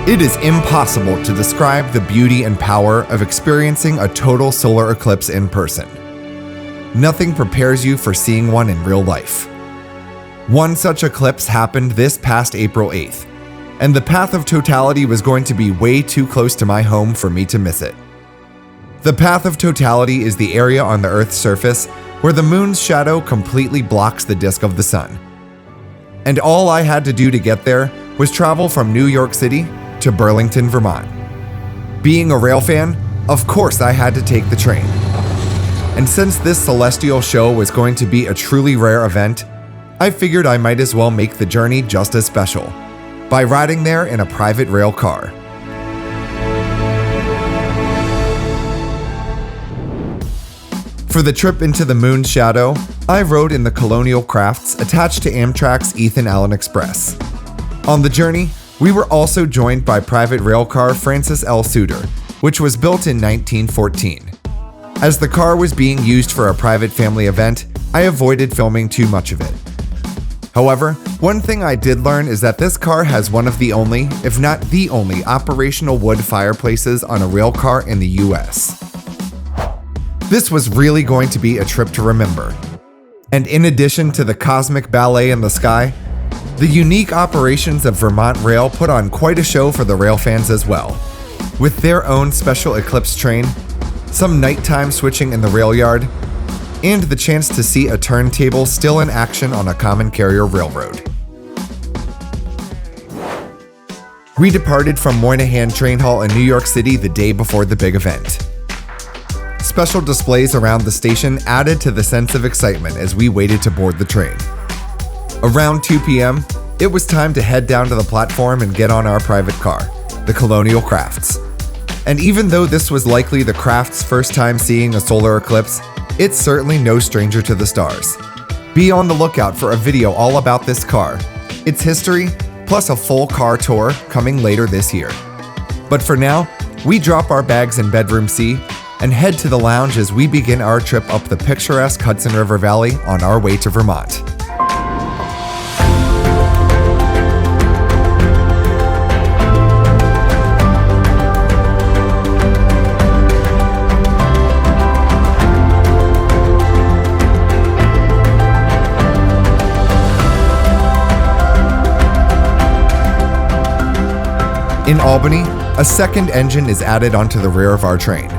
It is impossible to describe the beauty and power of experiencing a total solar eclipse in person. Nothing prepares you for seeing one in real life. One such eclipse happened this past April 8th, and the path of totality was going to be way too close to my home for me to miss it. The path of totality is the area on the Earth's surface where the moon's shadow completely blocks the disk of the sun. And all I had to do to get there was travel from New York City to Burlington, Vermont. Being a rail fan, of course I had to take the train. And since this celestial show was going to be a truly rare event, I figured I might as well make the journey just as special by riding there in a private rail car. For the trip into the moon's shadow, I rode in the Colonial Crafts attached to Amtrak's Ethan Allen Express. On the journey, we were also joined by private railcar Francis L. Suter, which was built in 1914. As the car was being used for a private family event, I avoided filming too much of it. However, one thing I did learn is that this car has one of the only, if not the only, operational wood fireplaces on a rail car in the US. This was really going to be a trip to remember. And in addition to the cosmic ballet in the sky, the unique operations of Vermont Rail put on quite a show for the rail fans as well, with their own special Eclipse train, some nighttime switching in the rail yard, and the chance to see a turntable still in action on a common carrier railroad. We departed from Moynihan Train Hall in New York City the day before the big event. Special displays around the station added to the sense of excitement as we waited to board the train. Around 2 p.m., it was time to head down to the platform and get on our private car, the Colonial Crafts. And even though this was likely the Crafts' first time seeing a solar eclipse, it's certainly no stranger to the stars. Be on the lookout for a video all about this car, its history, plus a full car tour coming later this year. But for now, we drop our bags in Bedroom C and head to the lounge as we begin our trip up the picturesque Hudson River Valley on our way to Vermont. In Albany, a second engine is added onto the rear of our train.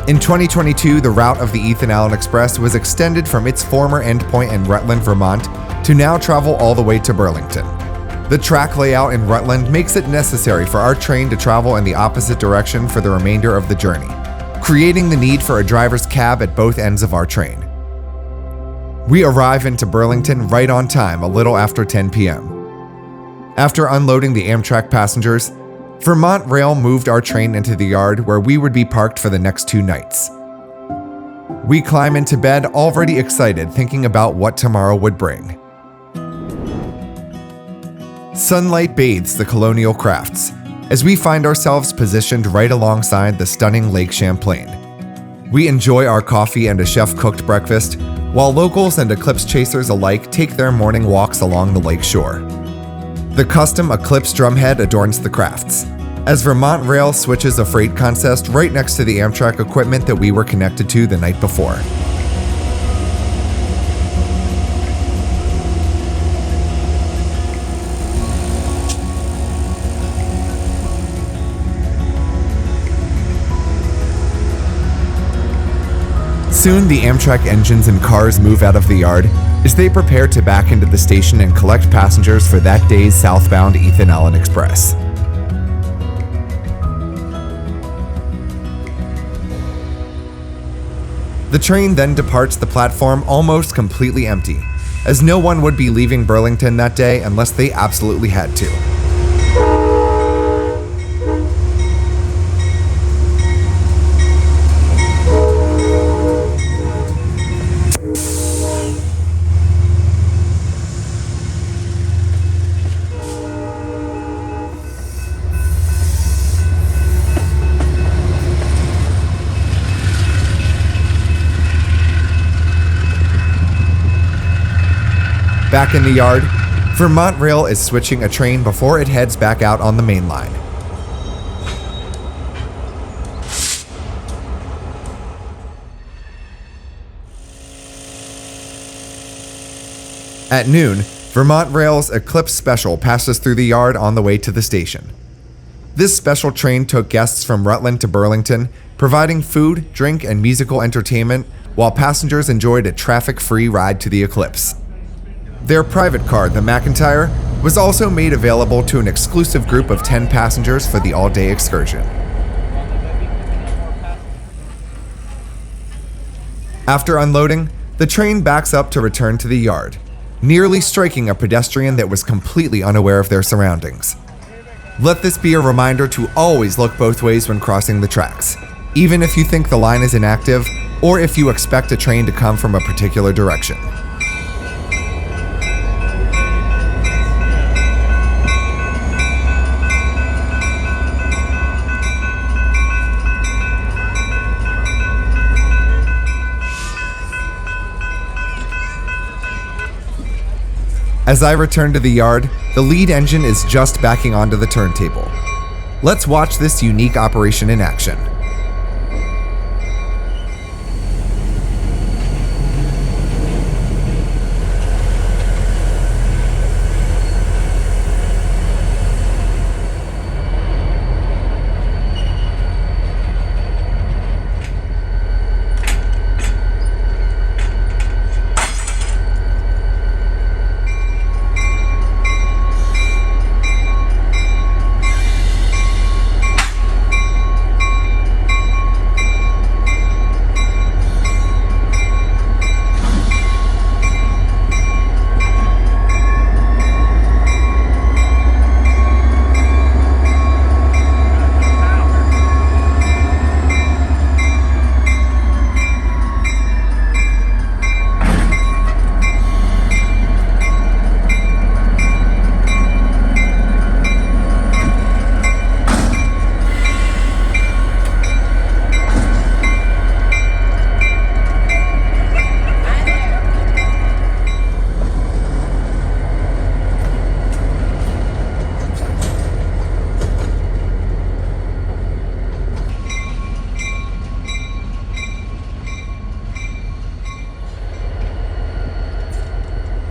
In 2022, the route of the Ethan Allen Express was extended from its former endpoint in Rutland, Vermont, to now travel all the way to Burlington. The track layout in Rutland makes it necessary for our train to travel in the opposite direction for the remainder of the journey, creating the need for a driver's cab at both ends of our train. We arrive into Burlington right on time, a little after 10 p.m. After unloading the Amtrak passengers, Vermont Rail moved our train into the yard where we would be parked for the next 2 nights. We climb into bed already excited, thinking about what tomorrow would bring. Sunlight bathes the Colonial Crafts as we find ourselves positioned right alongside the stunning Lake Champlain. We enjoy our coffee and a chef-cooked breakfast, while locals and Eclipse chasers alike take their morning walks along the lake shore. The custom Eclipse drumhead adorns the Crafts, as Vermont Rail switches a freight consist right next to the Amtrak equipment that we were connected to the night before. Soon, the Amtrak engines and cars move out of the yard as they prepare to back into the station and collect passengers for that day's southbound Ethan Allen Express. The train then departs the platform almost completely empty, as no one would be leaving Burlington that day unless they absolutely had to. Back in the yard, Vermont Rail is switching a train before it heads back out on the main line. At noon, Vermont Rail's Eclipse special passes through the yard on the way to the station. This special train took guests from Rutland to Burlington, providing food, drink, and musical entertainment while passengers enjoyed a traffic-free ride to the Eclipse. Their private car, the McIntyre, was also made available to an exclusive group of 10 passengers for the all-day excursion. After unloading, the train backs up to return to the yard, nearly striking a pedestrian that was completely unaware of their surroundings. Let this be a reminder to always look both ways when crossing the tracks, even if you think the line is inactive or if you expect a train to come from a particular direction. As I return to the yard, the lead engine is just backing onto the turntable. Let's watch this unique operation in action.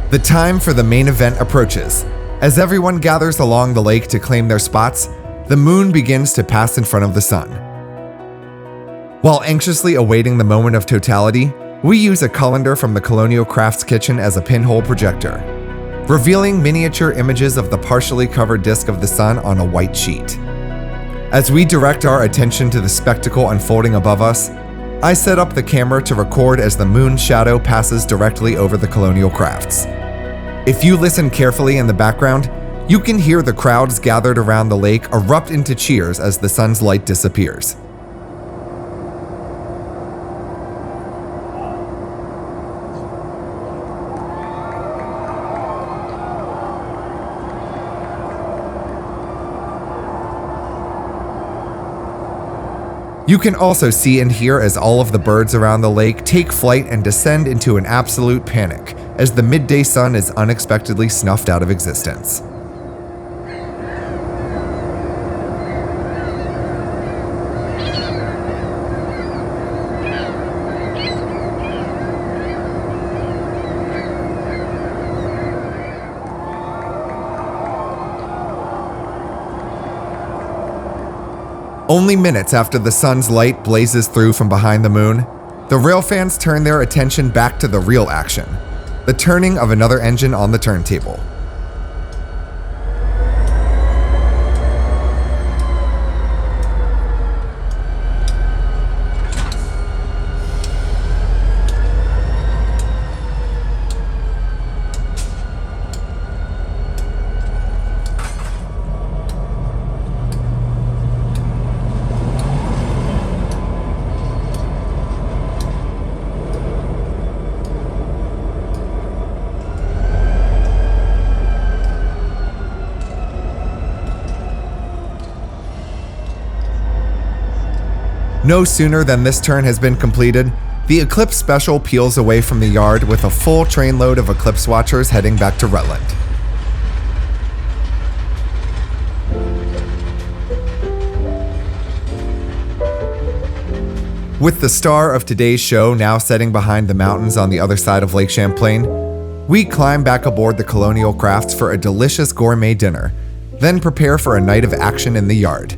The time for the main event approaches. As everyone gathers along the lake to claim their spots, the moon begins to pass in front of the sun. While anxiously awaiting the moment of totality, we use a colander from the Colonial Crafts kitchen as a pinhole projector, revealing miniature images of the partially covered disk of the sun on a white sheet. As we direct our attention to the spectacle unfolding above us, I set up the camera to record as the moon's shadow passes directly over the Colonial Crafts. If you listen carefully in the background, you can hear the crowds gathered around the lake erupt into cheers as the sun's light disappears. You can also see and hear as all of the birds around the lake take flight and descend into an absolute panic as the midday sun is unexpectedly snuffed out of existence. Only minutes after the sun's light blazes through from behind the moon, the rail fans turn their attention back to the real action, the turning of another engine on the turntable. No sooner than this turn has been completed, the Eclipse Special peels away from the yard with a full trainload of Eclipse watchers heading back to Rutland. With the star of today's show now setting behind the mountains on the other side of Lake Champlain, We climb back aboard the Colonial Crafts for a delicious gourmet dinner, then prepare for a night of action in the yard.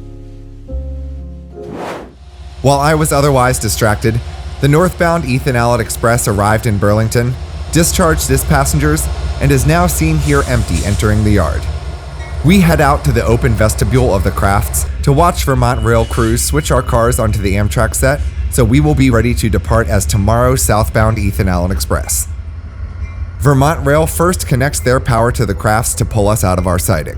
While I was otherwise distracted, the northbound Ethan Allen Express arrived in Burlington, discharged its passengers, and is now seen here empty entering the yard. We head out to the open vestibule of the Crafts to watch Vermont Rail crews switch our cars onto the Amtrak set, so we will be ready to depart as tomorrow's southbound Ethan Allen Express. Vermont Rail first connects their power to the Crafts to pull us out of our siding.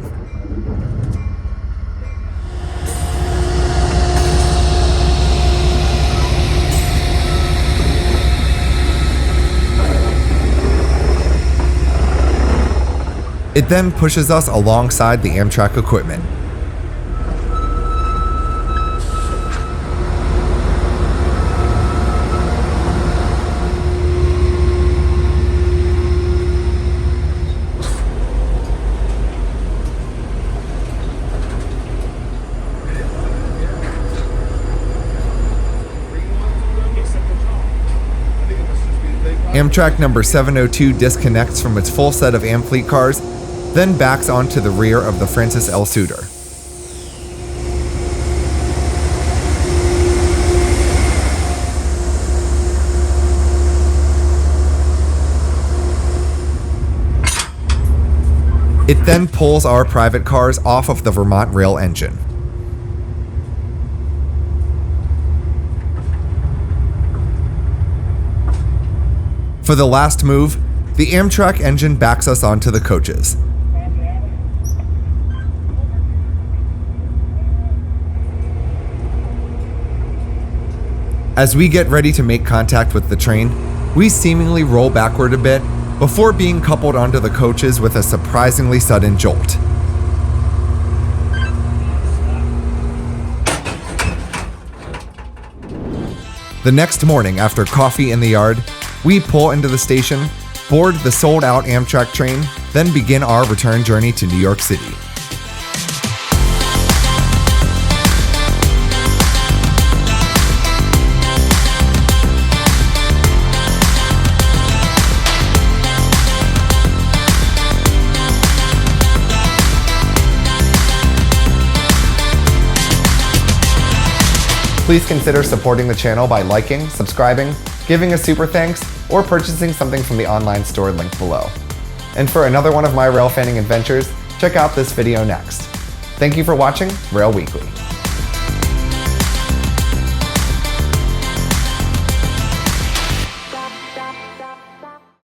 It then pushes us alongside the Amtrak equipment. Amtrak number 702 disconnects from its full set of Amfleet cars, then backs onto the rear of the Francis L. Suter. It then pulls our private cars off of the Vermont Rail engine. For the last move, the Amtrak engine backs us onto the coaches. As we get ready to make contact with the train, we seemingly roll backward a bit before being coupled onto the coaches with a surprisingly sudden jolt. The next morning, after coffee in the yard, we pull into the station, board the sold-out Amtrak train, then begin our return journey to New York City. Please consider supporting the channel by liking, subscribing, giving a super thanks, or purchasing something from the online store linked below. And for another one of my rail fanning adventures, check out this video next. Thank you for watching Rail Weekly.